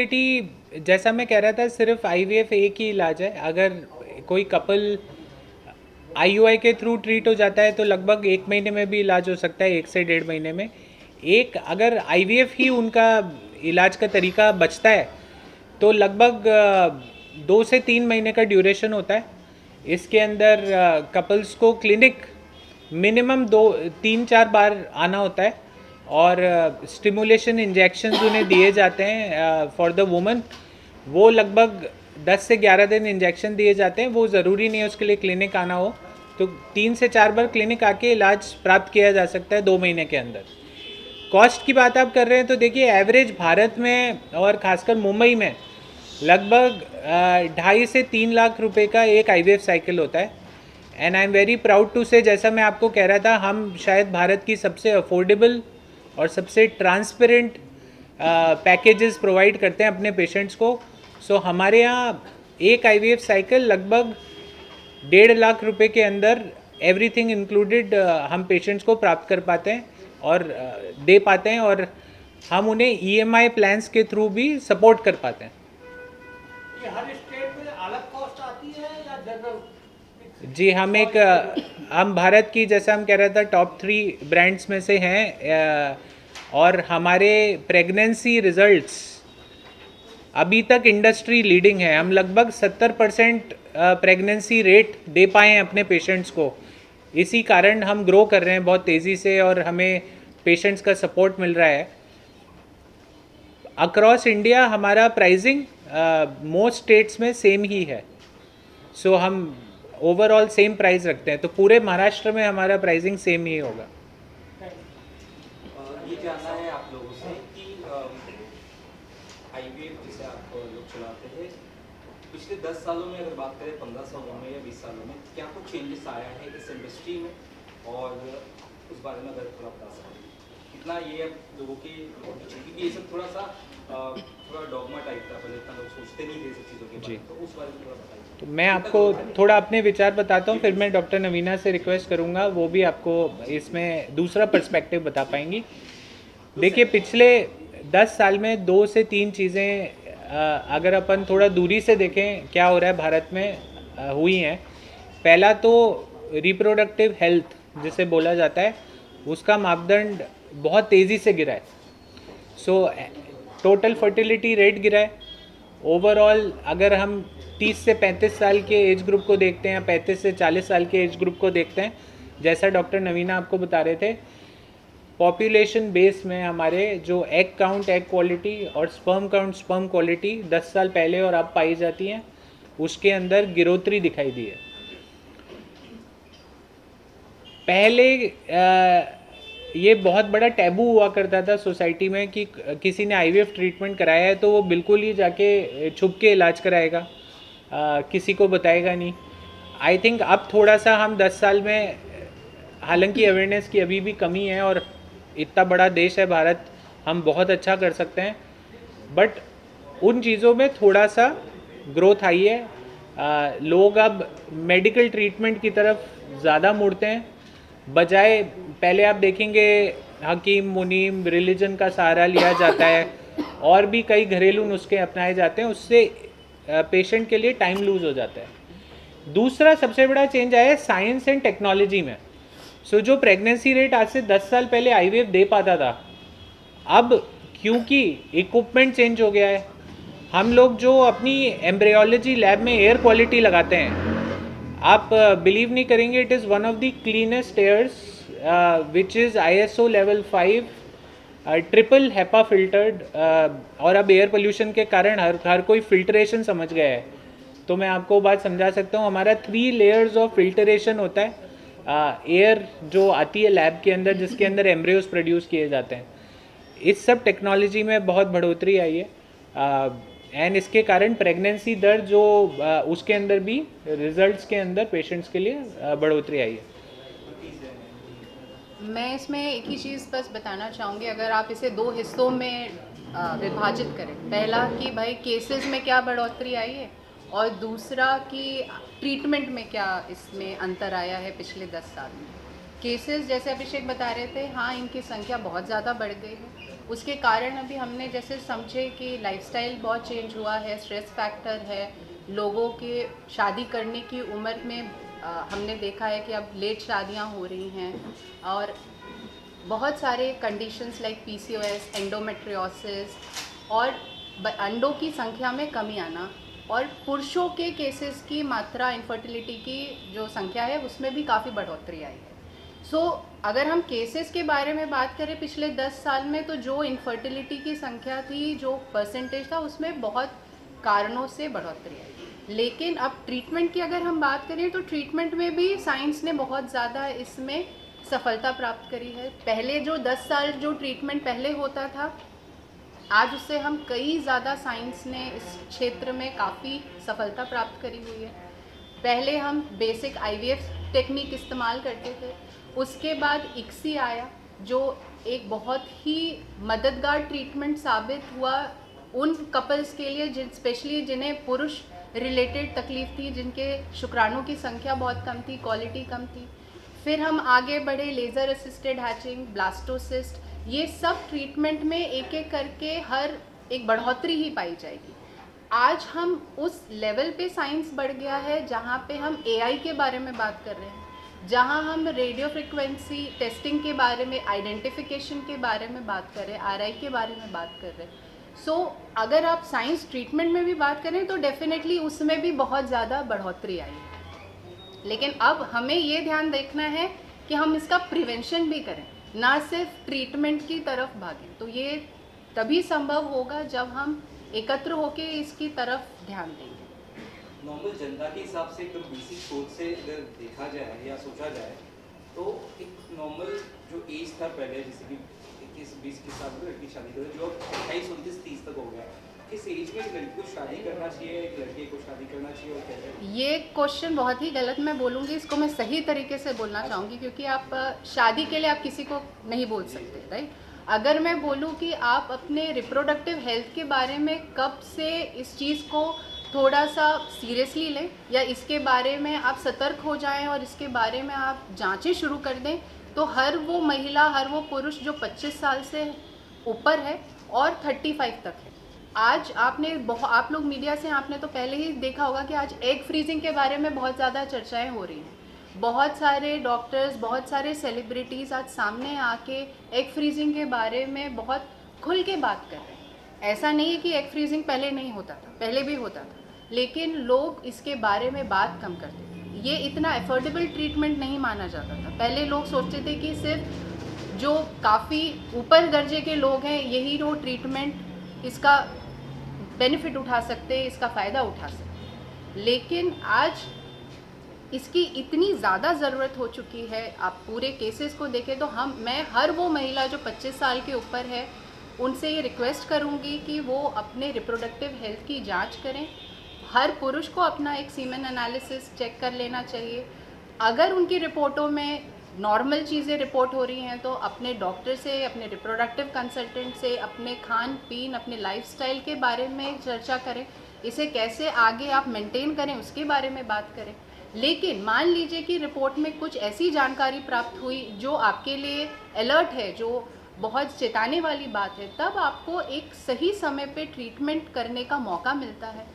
Fertility जैसा मैं कह रहा था, सिर्फ आईवीएफ एक ही इलाज है। अगर कोई कपल आईयूआई के थ्रू ट्रीट हो जाता है तो लगभग 1 महीने में भी इलाज हो सकता है, 1 से 1.5 महीने में। एक अगर आईवीएफ ही उनका इलाज का तरीका बचता है तो लगभग 2 से 3 महीने का ड्यूरेशन होता है। इसके अंदर कपल्स को क्लिनिक मिनिमम 2 3 4 बार आना होता है और स्टिमुलेशन इंजेक्शंस उन्हें दिए जाते हैं फॉर द वुमन। वो लगभग 10 से 11 दिन इंजेक्शन दिए जाते हैं। वो ज़रूरी नहीं है उसके लिए क्लिनिक आना हो, तो 3 से 4 बार क्लिनिक आके इलाज प्राप्त किया जा सकता है 2 महीने के अंदर। कॉस्ट की बात आप कर रहे हैं तो देखिए, एवरेज भारत में और ख़ासकर मुंबई में लगभग 2.5 से 3 लाख रुपए का एक आईवीएफ साइकिल होता है। And I am very proud to say, जैसा मैं आपको कह रहा था, हम शायद भारत की सबसे अफोर्डेबल और सबसे ट्रांसपेरेंट पैकेजेस प्रोवाइड करते हैं अपने पेशेंट्स को। सो हमारे यहाँ एक आईवीएफ साइकिल लगभग 1.5 लाख रुपए के अंदर एवरीथिंग इंक्लूडेड हम पेशेंट्स को प्राप्त कर पाते हैं और दे पाते हैं, और हम उन्हें ईएमआई प्लान्स के थ्रू भी सपोर्ट कर पाते हैं। ये हर स्टेट में अलग कॉस्ट आती है या जनरल? जी, हम भारत की, जैसा हम कह रहे थे, टॉप 3 ब्रांड्स में से हैं और हमारे प्रेगनेंसी रिजल्ट्स अभी तक इंडस्ट्री लीडिंग है। हम लगभग 70% प्रेगनेंसी रेट दे पाए हैं अपने पेशेंट्स को। इसी कारण हम ग्रो कर रहे हैं बहुत तेज़ी से और हमें पेशेंट्स का सपोर्ट मिल रहा है। अक्रॉस इंडिया हमारा प्राइसिंग मोस्ट स्टेट्स में सेम ही है। सो हम ओवरऑल सेम प्राइस रखते हैं, तो पूरे महाराष्ट्र में हमारा प्राइसिंग सेम ही होगा। ये जानना है आप लोगों से कि आईवीएफ जिसे आप लोग चलाते हैं, पिछले 10 सालों में अगर बात करें, 15 सालों में या 20 सालों में, क्या कुछ चेंजेस आया है इस इंडस्ट्री में, और उस बारे में अगर थोड़ा बता सकते हैं कितना ये अब लोगों की, क्योंकि ये सब थोड़ा डॉगमा टाइप का, पहले इतना लोग सोचते नहीं थे सब चीज़ों के बारे में, तो उस बारे में थोड़ा बताइए। तो मैं आपको थोड़ा अपने विचार बताता हूँ, फिर मैं डॉक्टर नवीना से रिक्वेस्ट करूँगा, वो भी आपको इसमें दूसरा पर्सपेक्टिव बता पाएंगी। देखिए, पिछले 10 साल में 2 से 3 चीज़ें अगर अपन थोड़ा दूरी से देखें क्या हो रहा है भारत में, हुई हैं। पहला तो रिप्रोडक्टिव हेल्थ जिसे बोला जाता है, उसका मापदंड बहुत तेज़ी से गिरा है। सो टोटल फर्टिलिटी रेट गिरा है। ओवरऑल अगर हम 30 से 35 साल के एज ग्रुप को देखते हैं, 35 से 40 साल के एज ग्रुप को देखते हैं, जैसा डॉक्टर नवीना आपको बता रहे थे, पॉपुलेशन बेस में हमारे जो एग काउंट, एग क्वालिटी और स्पर्म काउंट, स्पर्म क्वालिटी 10 साल पहले और अब पाई जाती हैं, उसके अंदर गिरोतरी दिखाई दी है। पहले ये बहुत बड़ा टैबू हुआ करता था सोसाइटी में कि किसी ने आईवीएफ ट्रीटमेंट कराया है तो वो बिल्कुल ही जाके छुप के इलाज कराएगा, किसी को बताएगा नहीं। आई थिंक अब थोड़ा सा हम 10 साल में, हालांकि अवेयरनेस की अभी भी कमी है और इतना बड़ा देश है भारत, हम बहुत अच्छा कर सकते हैं, बट उन चीज़ों में थोड़ा सा ग्रोथ आई है। लोग अब मेडिकल ट्रीटमेंट की तरफ ज़्यादा मुड़ते हैं, बजाय पहले आप देखेंगे हकीम, मुनीम, रिलीजन का सहारा लिया जाता है और भी कई घरेलू नुस्खे अपनाए जाते हैं, उससे पेशेंट के लिए टाइम लूज हो जाता है। दूसरा सबसे बड़ा चेंज आया है साइंस एंड टेक्नोलॉजी में। सो जो प्रेगनेंसी रेट आज से 10 साल पहले आईवीएफ दे पाता था, अब क्योंकि इक्विपमेंट चेंज हो गया है, हम लोग जो अपनी एम्ब्रियोलॉजी लैब में एयर क्वालिटी लगाते हैं, आप बिलीव नहीं करेंगे, it is one of the cleanest airs which is ISO level 5 triple HEPA filtered. और अब एयर पोल्यूशन के कारण हर कोई फिल्ट्रेशन समझ गया है। तो मैं आपको बात समझा सकता हूँ, हमारा 3 लेयर्स ऑफ फिल्टरेशन होता है एयर जो आती है लैब के अंदर, जिसके अंदर एम्ब्रियोज प्रोड्यूस किए जाते हैं। इस सब टेक्नोलॉजी में बहुत बढ़ोतरी आई है एंड इसके कारण प्रेगनेंसी दर जो उसके अंदर भी रिजल्ट्स के अंदर पेशेंट्स के लिए बढ़ोतरी आई है। मैं इसमें एक ही चीज़ बस बताना चाहूँगी, अगर आप इसे 2 हिस्सों में विभाजित करें, पहला कि भाई केसेस में क्या बढ़ोतरी आई है और दूसरा कि ट्रीटमेंट में क्या इसमें अंतर आया है पिछले 10 साल में। केसेस जैसे अभिषेक बता रहे थे, हाँ इनकी संख्या बहुत ज़्यादा बढ़ गई है उसके कारण अभी हमने जैसे समझे कि लाइफस्टाइल बहुत चेंज हुआ है, स्ट्रेस फैक्टर है, लोगों के शादी करने की उम्र में हमने देखा है कि अब लेट शादियां हो रही हैं, और बहुत सारे कंडीशंस लाइक PCOS, एंडोमेट्रियोसिस और अंडों की संख्या में कमी आना, और पुरुषों के केसेस की मात्रा इनफर्टिलिटी की जो संख्या है उसमें भी काफ़ी बढ़ोतरी आई है। अगर हम केसेस के बारे में बात करें पिछले 10 साल में, तो जो इनफर्टिलिटी की संख्या थी, जो परसेंटेज था, उसमें बहुत कारणों से बढ़ोतरी आई। लेकिन अब ट्रीटमेंट की अगर हम बात करें तो ट्रीटमेंट में भी साइंस ने बहुत ज़्यादा इसमें सफलता प्राप्त करी है। पहले जो 10 साल जो ट्रीटमेंट पहले होता था, आज उससे हम कई ज़्यादा साइंस ने इस क्षेत्र में काफ़ी सफलता प्राप्त करी हुई है। पहले हम बेसिक IVF टेक्निक इस्तेमाल करते थे, उसके बाद ICSI आया जो एक बहुत ही मददगार ट्रीटमेंट साबित हुआ उन कपल्स के लिए स्पेशली जिन्हें पुरुष रिलेटेड तकलीफ थी, जिनके शुक्राणु की संख्या बहुत कम थी, क्वालिटी कम थी। फिर हम आगे बढ़े, लेज़र असिस्टेड हैचिंग, ब्लास्टोसिस्ट, ये सब ट्रीटमेंट में एक एक करके हर एक बढ़ोतरी ही पाई जाएगी। आज हम उस लेवल पे साइंस बढ़ गया है जहाँ पे हम AI के बारे में बात कर रहे हैं, जहाँ हम रेडियो फ्रिक्वेंसी टेस्टिंग के बारे में, आइडेंटिफिकेशन के बारे में बात कर रहे हैं, RI के बारे में बात कर रहे हैं। अगर आप साइंस ट्रीटमेंट में भी बात करें तो डेफिनेटली उसमें भी बहुत ज़्यादा बढ़ोतरी आई है। लेकिन अब हमें ये ध्यान देखना है कि हम इसका प्रिवेंशन भी करें, ना सिर्फ ट्रीटमेंट की तरफ भागें। तो ये तभी संभव होगा जब हम एकत्र होकर इसकी तरफ ध्यान देंगे। नॉर्मल जनता के हिसाब से एकदम बेसिक सोच से अगर देखा जाए या सोचा जाए तो एक नॉर्मल जो एज था पहले, जैसे कि 21-20 के साल में लड़की शादी करे, जो 28, 29, 30 तक हो गया, किस एज में एक लड़की को शादी करना चाहिए, एक लड़के को शादी करना चाहिए और कैसे? ये क्वेश्चन बहुत ही गलत मैं बोलूँगी, इसको मैं सही तरीके से बोलना चाहूँगी, क्योंकि आप शादी के लिए आप किसी को नहीं बोल सकते, राइट। अगर मैं बोलूँ कि आप अपने रिप्रोडक्टिव हेल्थ के बारे में कब से इस चीज़ को थोड़ा सा सीरियसली लें, या इसके बारे में आप सतर्क हो जाएं और इसके बारे में आप जांचें शुरू कर दें, तो हर वो महिला, हर वो पुरुष जो 25 साल से ऊपर है और 35 तक है, आज आप लोग मीडिया से आपने तो पहले ही देखा होगा कि आज एग फ्रीजिंग के बारे में बहुत ज़्यादा चर्चाएं हो रही हैं। बहुत सारे डॉक्टर्स, बहुत सारे सेलिब्रिटीज़ आज सामने आके एग फ्रीजिंग के बारे में बहुत खुल के बात कर रहे हैं। ऐसा नहीं है कि एग फ्रीजिंग पहले नहीं होता था, पहले भी होता था, लेकिन लोग इसके बारे में बात कम करते थे। ये इतना एफोर्डेबल ट्रीटमेंट नहीं माना जाता था। पहले लोग सोचते थे कि सिर्फ जो काफ़ी ऊपर दर्जे के लोग हैं यही वो ट्रीटमेंट इसका बेनिफिट उठा सकते, इसका फ़ायदा उठा सकते। लेकिन आज इसकी इतनी ज़्यादा ज़रूरत हो चुकी है। आप पूरे केसेस को देखें तो मैं हर वो महिला जो 25 साल के ऊपर है उनसे ये रिक्वेस्ट करूँगी कि वो अपने रिप्रोडक्टिव हेल्थ की जांच करें। हर पुरुष को अपना एक सीमेन एनालिसिस चेक कर लेना चाहिए। अगर उनकी रिपोर्टों में नॉर्मल चीज़ें रिपोर्ट हो रही हैं तो अपने डॉक्टर से, अपने रिप्रोडक्टिव कंसल्टेंट से अपने खान पीन, अपने लाइफस्टाइल के बारे में चर्चा करें। इसे कैसे आगे आप मेंटेन करें उसके बारे में बात करें। लेकिन मान लीजिए कि रिपोर्ट में कुछ ऐसी जानकारी प्राप्त हुई जो आपके लिए अलर्ट है, जो बहुत चेताने वाली बात है, तब आपको एक सही समय पे ट्रीटमेंट करने का मौका मिलता है।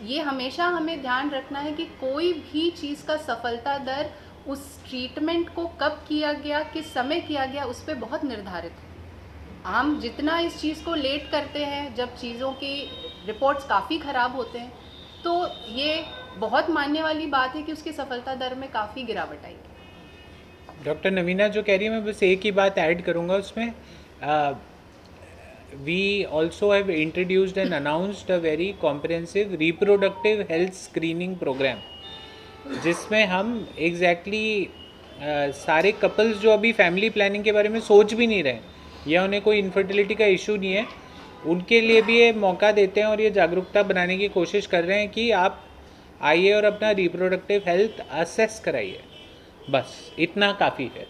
ये हमेशा हमें ध्यान रखना है कि कोई भी चीज़ का सफलता दर उस ट्रीटमेंट को कब किया गया, किस समय किया गया, उस पर बहुत निर्धारित है। हम जितना इस चीज़ को लेट करते हैं, जब चीज़ों की रिपोर्ट्स काफ़ी ख़राब होते हैं, तो ये बहुत मानने वाली बात है कि उसकी सफलता दर में काफ़ी गिरावट आएगी। डॉक्टर नवीना जो कह रही है, मैं बस एक ही बात ऐड करूँगा उसमें। We also have introduced and announced a very comprehensive reproductive health screening program, जिसमें हम एग्जैक्टली सारे कपल्स जो अभी फैमिली प्लानिंग के बारे में सोच भी नहीं रहे या उन्हें कोई इनफर्टिलिटी का इशू नहीं है, उनके लिए भी ये मौका देते हैं और ये जागरूकता बनाने की कोशिश कर रहे हैं कि आप आइए और अपना रिप्रोडक्टिव हेल्थ असेस कराइए। बस इतना काफ़ी है।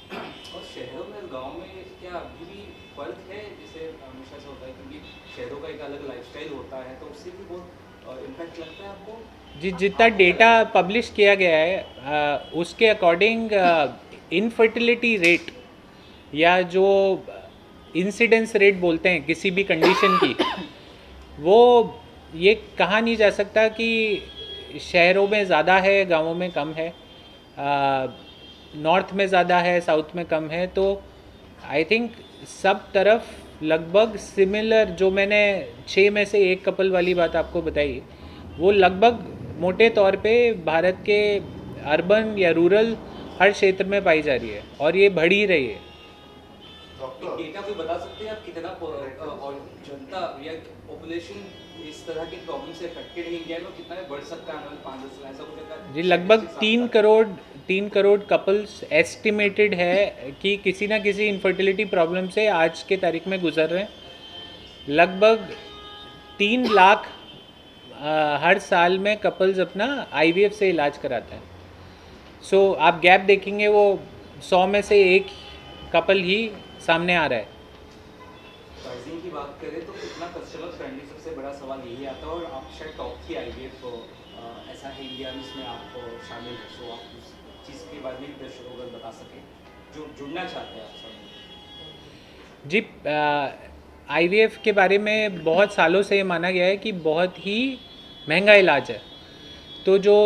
और शहरों में गांव में क्या अभी भी फर्क है? जैसे हमेशा से होता है क्योंकि शहरों का एक अलग लाइफस्टाइल होता है, तो उससे भी बहुत इम्पैक्ट लगता है आपको? जी, जितना डेटा पब्लिश किया गया है उसके अकॉर्डिंग इनफर्टिलिटी रेट या जो इंसिडेंस रेट बोलते हैं किसी भी कंडीशन की, वो ये कहा नहीं जा सकता कि शहरों में ज़्यादा है, गांवों में कम है, नॉर्थ में ज़्यादा है, साउथ में कम है। तो आई थिंक सब तरफ लगभग सिमिलर, जो मैंने 6 में से 1 कपल वाली बात आपको बताई, वो लगभग मोटे तौर पे भारत के अर्बन या रूरल हर क्षेत्र में पाई जा रही है और ये बढ़ ही रही है। डेटा कोई बता सकते हैं आप कितना और जनता या पॉपुलेशन इस तरह की प्रॉब्लम से अफेक्टेड है इंडिया में, कितना बढ़ सकता है आने वाले 5-10 साल, ऐसा कुछ? जी लगभग 3 करोड़ कपल्स एस्टिमेटेड है कि किसी ना किसी इनफर्टिलिटी प्रॉब्लम से आज के तारीख में गुजर रहे हैं। लगभग 3 लाख हर साल में कपल्स अपना IVF से इलाज कराते हैं। सो आप गैप देखेंगे वो 100 में से 1 कपल ही सामने आ रहा है। प्राइसिंग की बात करें तो कितना कस्टमर फ्रेंडली, सबसे बड़ा सवाल यही आता है। और आप शायद टॉप की IVF ऐसा है इंडिया में जिसमें आप शामिल हैं, सो आप उस चीज़ के बारे में दर्शकों को बता सकें जो जुड़ना चाहते हैं आप सब। जी IVF के बारे में बहुत सालों से ये माना गया है कि बहुत ही महंगा इलाज है। तो जो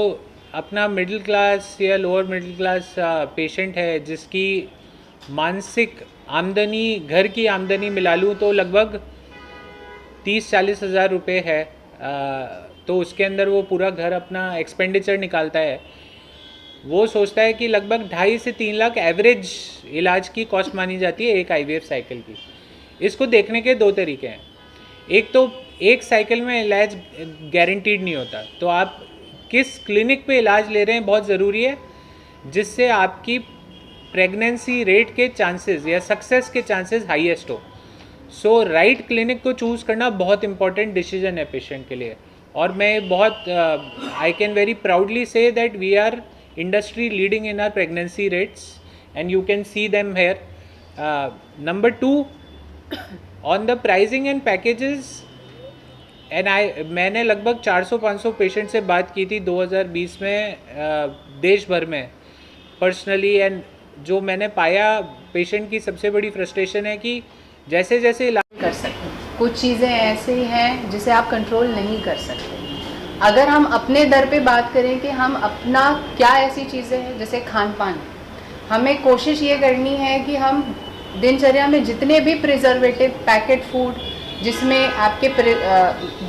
अपना मिडिल क्लास या लोअर मिडिल क्लास पेशेंट है जिसकी मानसिक आमदनी, घर की आमदनी मिला लूँ तो लगभग 30-40 हज़ार रुपये है, तो उसके अंदर वो पूरा घर अपना एक्सपेंडिचर निकालता है। वो सोचता है कि लगभग 2.5 से 3 लाख एवरेज इलाज की कॉस्ट मानी जाती है एक IVF साइकिल की। इसको देखने के 2 तरीके हैं। एक तो एक साइकिल में इलाज गारंटीड नहीं होता, तो आप किस क्लिनिक पे इलाज ले रहे हैं बहुत ज़रूरी है, जिससे आपकी प्रेगनेंसी रेट के चांसेस या सक्सेस के चांसेस हाईएस्ट हो। सो राइट क्लिनिक को चूज़ करना बहुत इंपॉर्टेंट डिसीजन है पेशेंट के लिए। और मैं बहुत I can very proudly say that we are industry leading in our pregnancy rates and you can see them here. Number 2, on the pricing and packages, and मैंने लगभग 400-500 पेशेंट से बात की थी 2020 में देश भर में पर्सनली। एंड जो मैंने पाया, पेशेंट की सबसे बड़ी फ्रस्ट्रेशन है कि जैसे जैसे इलाज कर सकते हैं, कुछ चीज़ें ऐसी हैं जिसे आप कंट्रोल नहीं कर सकते। अगर हम अपने दर पे बात करें कि हम अपना क्या ऐसी चीज़ें हैं, जैसे खान पान, हमें कोशिश ये करनी है कि हम दिनचर्या में जितने भी प्रिजर्वेटिव पैकेट फूड जिसमें आपके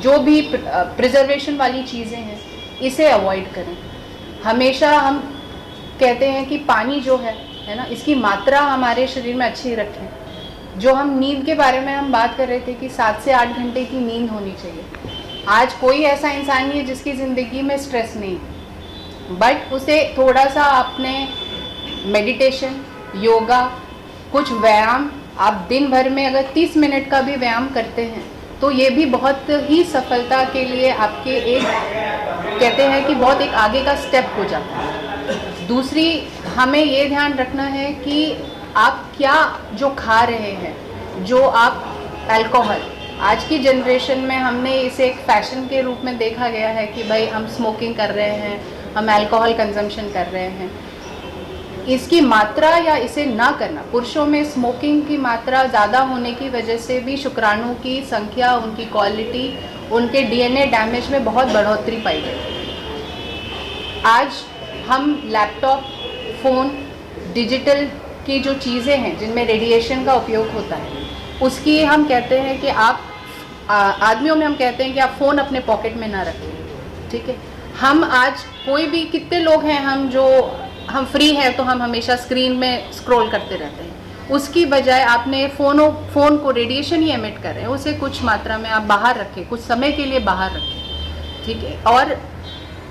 जो भी प्रिजर्वेशन वाली चीज़ें हैं, इसे अवॉइड करें। हमेशा हम कहते हैं कि पानी जो है ना, इसकी मात्रा हमारे शरीर में अच्छी रखें। जो हम नींद के बारे में हम बात कर रहे थे कि 7 से 8 घंटे की नींद होनी चाहिए। आज कोई ऐसा इंसान नहीं है जिसकी ज़िंदगी में स्ट्रेस नहीं, बट उसे थोड़ा सा अपने मेडिटेशन, योगा, कुछ व्यायाम, आप दिन भर में अगर 30 मिनट का भी व्यायाम करते हैं तो ये भी बहुत ही सफलता के लिए आपके एक कहते हैं कि बहुत एक आगे का स्टेप हो जाता है। दूसरी, हमें ये ध्यान रखना है कि आप क्या जो खा रहे हैं, जो आप अल्कोहल, आज की जनरेशन में हमने इसे एक फैशन के रूप में देखा गया है कि भाई हम स्मोकिंग कर रहे हैं, हम अल्कोहल कंजम्पशन कर रहे हैं। इसकी मात्रा या इसे ना करना, पुरुषों में स्मोकिंग की मात्रा ज़्यादा होने की वजह से भी शुक्राणु की संख्या, उनकी क्वालिटी, उनके DNA डैमेज में बहुत बढ़ोतरी पाई गई। आज हम लैपटॉप, फ़ोन, डिजिटल की जो चीज़ें हैं जिनमें रेडिएशन का उपयोग होता है, उसकी हम कहते हैं कि आप आदमियों में हम कहते हैं कि आप फ़ोन अपने पॉकेट में ना रखें, ठीक है। हम आज कोई भी, कितने लोग हैं हम फ्री हैं तो हम हमेशा स्क्रीन में स्क्रॉल करते रहते हैं। उसकी बजाय आपने फ़ोन को रेडिएशन ही एमिट कर रहे हैं, उसे कुछ मात्रा में आप बाहर रखें, कुछ समय के लिए बाहर रखें, ठीक है। और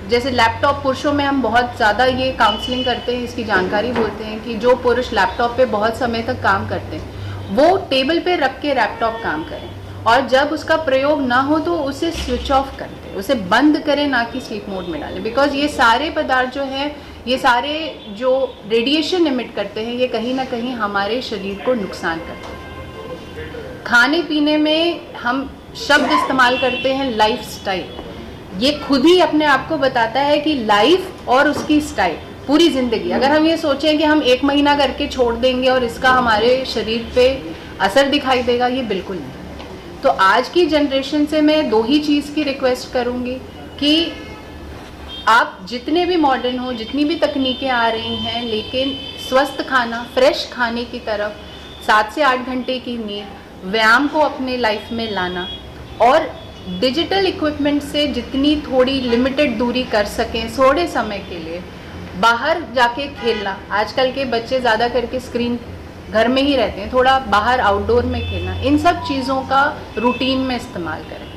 जैसे लैपटॉप, पुरुषों में हम बहुत ज़्यादा ये काउंसलिंग करते हैं, इसकी जानकारी बोलते हैं कि जो पुरुष लैपटॉप पे बहुत समय तक काम करते हैं वो टेबल पे रख के लैपटॉप काम करें, और जब उसका प्रयोग ना हो तो उसे स्विच ऑफ कर दें, उसे बंद करें, ना कि स्लीप मोड में डालें। बिकॉज ये सारे पदार्थ जो हैं, ये सारे जो रेडिएशन एमिट करते हैं, ये कहीं ना कहीं हमारे शरीर को नुकसान करते हैं। खाने पीने में हम शब्द इस्तेमाल करते हैं लाइफस्टाइल, ये खुद ही अपने आप को बताता है कि लाइफ और उसकी स्टाइल, पूरी ज़िंदगी, अगर हम ये सोचें कि हम 1 महीना करके छोड़ देंगे और इसका हमारे शरीर पे असर दिखाई देगा, ये बिल्कुल नहीं। तो आज की जनरेशन से मैं दो ही चीज़ की रिक्वेस्ट करूँगी कि आप जितने भी मॉडर्न हो, जितनी भी तकनीकें आ रही हैं, लेकिन स्वस्थ खाना, फ्रेश खाने की तरफ, 7 से 8 घंटे की नींद, व्यायाम को अपने लाइफ में लाना और डिजिटल इक्विपमेंट से जितनी थोड़ी लिमिटेड दूरी कर सकें थोड़े समय के लिए, बाहर जाके खेलना। आजकल के बच्चे ज़्यादा करके स्क्रीन, घर में ही रहते हैं, थोड़ा बाहर आउटडोर में खेलना, इन सब चीज़ों का रूटीन में इस्तेमाल करें।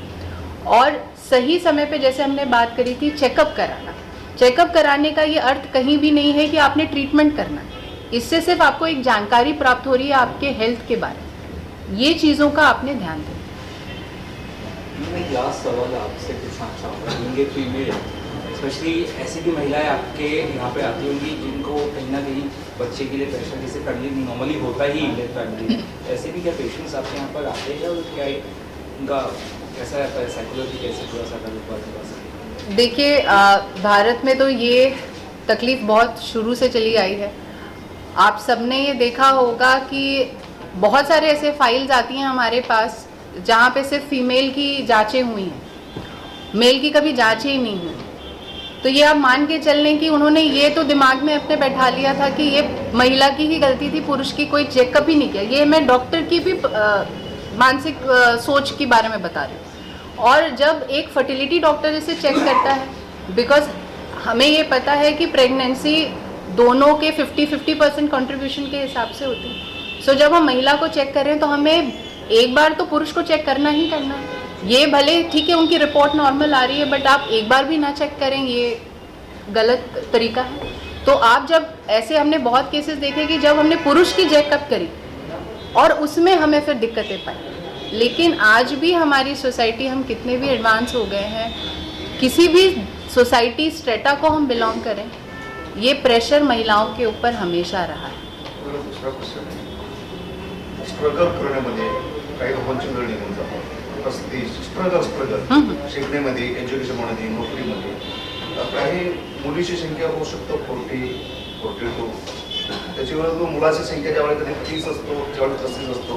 और सही समय पे, जैसे हमने बात करी थी, चेकअप कराना। चेकअप कराने का ये अर्थ कहीं भी नहीं है कि आपने ट्रीटमेंट करना है, इससे सिर्फ आपको एक जानकारी प्राप्त हो रही है आपके हेल्थ के बारे में। ये चीज़ों का आपने ध्यान देना। मैं लास्ट सवाल आपसे पूछना चाहूँगा, यंग फीमेल स्पेशली ऐसी भी महिलाएं आपके यहाँ पे आती होंगी जिनको कहीं ना कहीं बच्चे के लिए प्रेशर, जैसे फैमिली नॉर्मली होता ही इंडियन फैमिली, ऐसे भी क्या पेशेंट्स आपके यहाँ पर आते हैं और क्या उनका कैसा रहता है साइकोलॉजी, कैसे थोड़ा सा बता सकते? देखिए, भारत में तो ये तकलीफ़ बहुत शुरू से चली आई है। आप सबने ये देखा होगा कि बहुत सारे ऐसे फाइल्स आती हैं हमारे पास जहाँ पे सिर्फ फीमेल की जांचें हुई हैं, मेल की कभी जांचें ही नहीं हुई। तो ये आप मान के चल लें कि उन्होंने ये तो दिमाग में अपने बैठा लिया था कि ये महिला की ही गलती थी, पुरुष की कोई चेकअप ही नहीं किया। ये मैं डॉक्टर की भी मानसिक सोच के बारे में बता रही हूँ। और जब एक फर्टिलिटी डॉक्टर इसे चेक करता है, बिकॉज हमें ये पता है कि प्रेगनेंसी दोनों के 50-50% कंट्रीब्यूशन के हिसाब से होती है। सो जब हम महिला को चेक कर रहे हैं तो हमें एक बार तो पुरुष को चेक करना ही करना है। ये भले ठीक है उनकी रिपोर्ट नॉर्मल आ रही है, बट आप एक बार भी ना चेक करें, ये गलत तरीका है। तो आप जब ऐसे, हमने बहुत केसेस देखे कि जब हमने पुरुष की चेकअप करी और उसमें हमें फिर दिक्कतें पाई। लेकिन आज भी हमारी सोसाइटी, हम कितने भी एडवांस हो गए हैं, किसी भी सोसाइटी स्ट्रेटा को हम बिलोंग करें, ये प्रेशर महिलाओं के ऊपर हमेशा रहा है। दुसरा क्वेश्चन आहे, स्ट्रगल करण्यामध्ये काही लोकांची वेळ निघून जातो, स्ट्रगल शिकण्यामध्ये, एज्युकेशनमध्ये, नोकरीमध्ये काही मुलीची संख्या होऊ शकतो 42, त्याची वेळ मुलाची संख्या ज्यावेळी कधी 30 असतो, ज्यावेळी 35 असतो।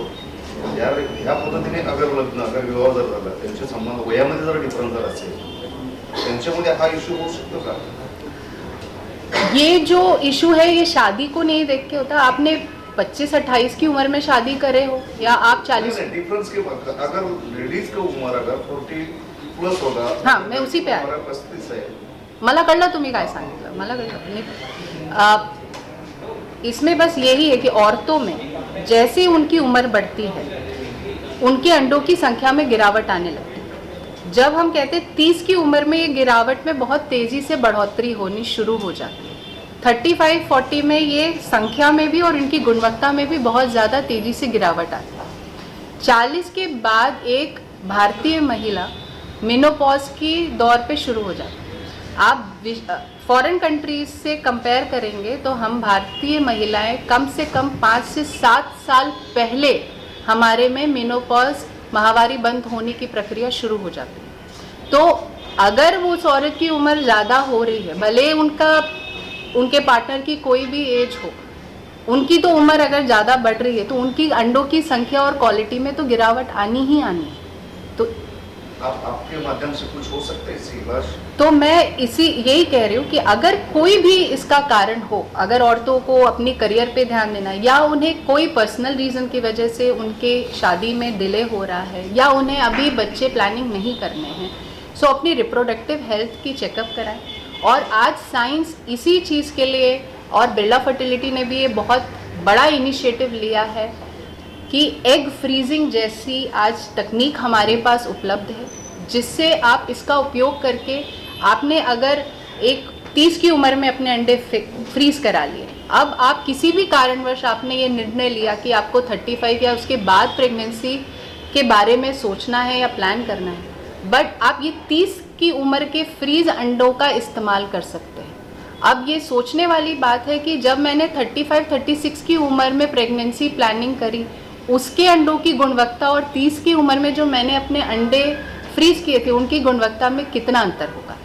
ह्या पद्धतीने अगर लग्न, अगर विवाह जर झाला, त्यांचे संबंध वयामध्ये जर डिफरन्स जर असेल, त्यांच्यामध्ये हा इश्यू होऊ शकतो का? ये जो इशू है ये शादी को नहीं देख के होता। आपने 25-28 की उम्र में शादी करे हो या आप 40, डिफरेंस के अगर लेडीज का उम्र अगर 40 प्लस होगा, हाँ, मैं उसी पे आ रही। 35 आहे, मला कळलं तुम्ही काय सांगितलं, मला कळलं नाही। इसमें बस यही है कि औरतों में जैसे उनकी उम्र बढ़ती है, उनके अंडों की संख्या में गिरावट आने लगती है। जब हम कहते हैं 30 की उम्र में ये गिरावट में बहुत तेज़ी से बढ़ोतरी होनी शुरू हो जाती है। 35-40 में ये संख्या में भी और इनकी गुणवत्ता में भी बहुत ज़्यादा तेज़ी से गिरावट आती है। 40 के बाद एक भारतीय महिला मेनोपॉज की दौर पे शुरू हो जाती है। आप फॉरेन कंट्रीज से कंपेयर करेंगे तो हम भारतीय महिलाएं कम से कम 5 से 7 साल पहले हमारे में मेनोपॉज, माहवारी बंद होने की प्रक्रिया शुरू हो जाती है। तो अगर वो उस औरत की उम्र ज़्यादा हो रही है, भले उनके पार्टनर की कोई भी एज हो, उनकी तो उम्र अगर ज़्यादा बढ़ रही है तो उनकी अंडों की संख्या और क्वालिटी में तो गिरावट आनी ही आनी है। तो आपके माध्यम से कुछ हो सकता है इससे इलाज? तो मैं यही कह रही हूँ कि अगर कोई भी इसका कारण हो, अगर औरतों को अपनी करियर पे ध्यान देना है या उन्हें कोई पर्सनल रीज़न की वजह से उनके शादी में डिले हो रहा है या उन्हें अभी बच्चे प्लानिंग नहीं करने हैं, सो अपनी रिप्रोडक्टिव हेल्थ की चेकअप कराएं। और आज साइंस इसी चीज़ के लिए, और बिरला फर्टिलिटी ने भी ये बहुत बड़ा इनिशिएटिव लिया है कि एग फ्रीजिंग जैसी आज तकनीक हमारे पास उपलब्ध है, जिससे आप इसका उपयोग करके, आपने अगर एक 30 की उम्र में अपने अंडे फ्रीज करा लिए, अब आप किसी भी कारणवश आपने ये निर्णय लिया कि आपको 35 या उसके बाद प्रेगनेंसी के बारे में सोचना है या प्लान करना है, बट आप ये 30 की उम्र के फ्रीज अंडों का इस्तेमाल कर सकते हैं। अब ये सोचने वाली बात है कि जब मैंने 35-36 की उम्र में प्रेगनेंसी प्लानिंग करी, उसके अंडों की गुणवत्ता और 30 की उम्र में जो मैंने अपने अंडे फ्रीज किए थे उनकी गुणवत्ता में कितना अंतर होगा।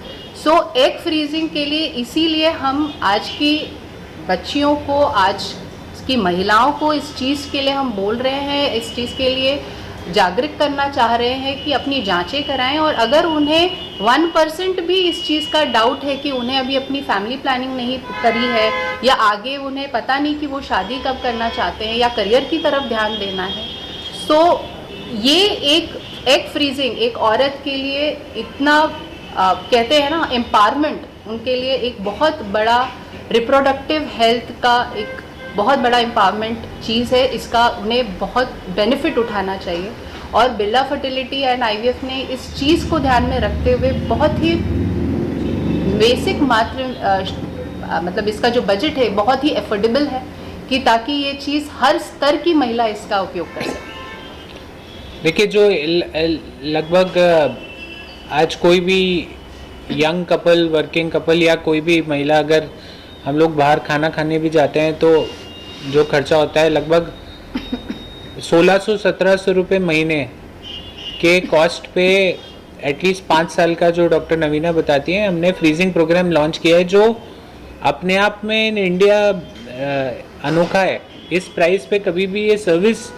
सो एग फ्रीजिंग के लिए इसीलिए हम आज की बच्चियों को, आज कि महिलाओं को इस चीज़ के लिए हम बोल रहे हैं, इस चीज़ के लिए जागरूक करना चाह रहे हैं कि अपनी जांचें कराएं। और अगर उन्हें 1% भी इस चीज़ का डाउट है कि उन्हें अभी अपनी फैमिली प्लानिंग नहीं करी है, या आगे उन्हें पता नहीं कि वो शादी कब करना चाहते हैं या करियर की तरफ ध्यान देना है, तो ये एक एग फ्रीजिंग एक औरत के लिए इतना कहते हैं ना एम्पावरमेंट, उनके लिए एक बहुत बड़ा रिप्रोडक्टिव हेल्थ का एक बहुत बड़ा एम्पावरमेंट चीज़ है। इसका उन्हें बहुत बेनिफिट उठाना चाहिए। और बिरला फर्टिलिटी एंड आईवीएफ ने इस चीज़ को ध्यान में रखते हुए बहुत ही बेसिक मतलब इसका जो बजट है बहुत ही एफोर्डेबल है, कि ताकि ये चीज़ हर स्तर की महिला इसका उपयोग कर सके। देखिए, जो लगभग आज कोई भी यंग कपल, वर्किंग कपल या कोई भी महिला, अगर हम लोग बाहर खाना खाने भी जाते हैं तो जो खर्चा होता है लगभग 1600-1700 रुपये महीने के कॉस्ट पे एटलीस्ट 5 साल का, जो डॉक्टर नवीना बताती हैं, हमने फ्रीजिंग प्रोग्राम लॉन्च किया है जो अपने आप में इन इंडिया अनोखा है। इस प्राइस पे कभी भी ये सर्विस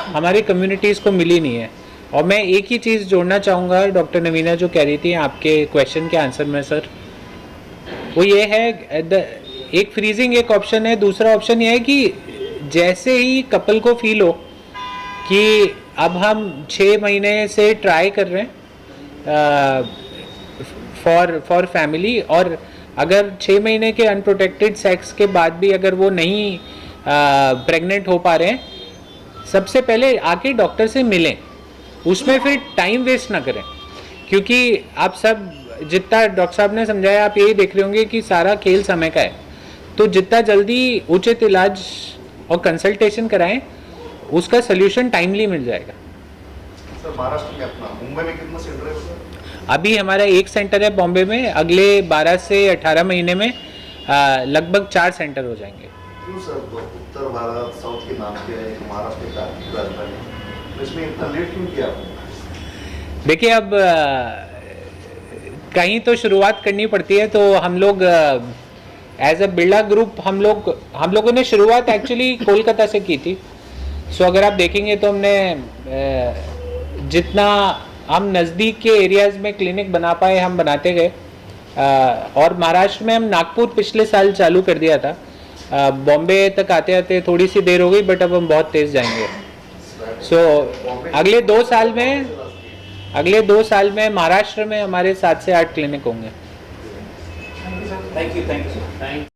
हमारी कम्युनिटीज़ को मिली नहीं है। और मैं एक ही चीज़ जोड़ना चाहूँगा डॉक्टर नवीना जो कह रही थी आपके क्वेश्चन के आंसर में सर, वो ये है, एक फ्रीजिंग एक ऑप्शन है, दूसरा ऑप्शन ये है कि जैसे ही कपल को फील हो कि अब हम 6 महीने से ट्राई कर रहे हैं फॉर फैमिली, और अगर 6 महीने के अनप्रोटेक्टेड सेक्स के बाद भी अगर वो नहीं प्रेग्नेंट हो पा रहे हैं, सबसे पहले आके डॉक्टर से मिलें, उसमें फिर टाइम वेस्ट ना करें। क्योंकि आप सब जितना डॉक्टर साहब ने समझाया, आप यही देख रहे होंगे कि सारा खेल समय का है। तो जितना जल्दी उचित इलाज और कंसल्टेशन कराएं, उसका सोल्यूशन टाइमली मिल जाएगा। सर, महाराष्ट्र में अपना मुंबई में कितना सेंटर है सर? अभी हमारा एक सेंटर है बॉम्बे में, अगले 12 से 18 महीने में लगभग 4 सेंटर हो जाएंगे। क्यों सर, तो उत्तर भारत साउथ के नाम के है, महाराष्ट्र की आर्थिक राजधानी, तो इसमें इतना लेट क्यों किया आपने? देखिए, अब कहीं तो शुरुआत करनी पड़ती है, तो हम लोग एज अ बिरला ग्रुप हम लोगों ने शुरुआत एक्चुअली कोलकाता से की थी। सो अगर आप देखेंगे तो हमने जितना हम नज़दीक के एरियाज़ में क्लिनिक बना पाए हम बनाते गए। और महाराष्ट्र में हम नागपुर पिछले साल चालू कर दिया था। बॉम्बे तक आते आते थोड़ी सी देर हो गई, बट अब हम बहुत तेज़ जाएंगे। सो अगले 2 साल में महाराष्ट्र में हमारे 7 से 8 क्लिनिक होंगे। Thank you sir.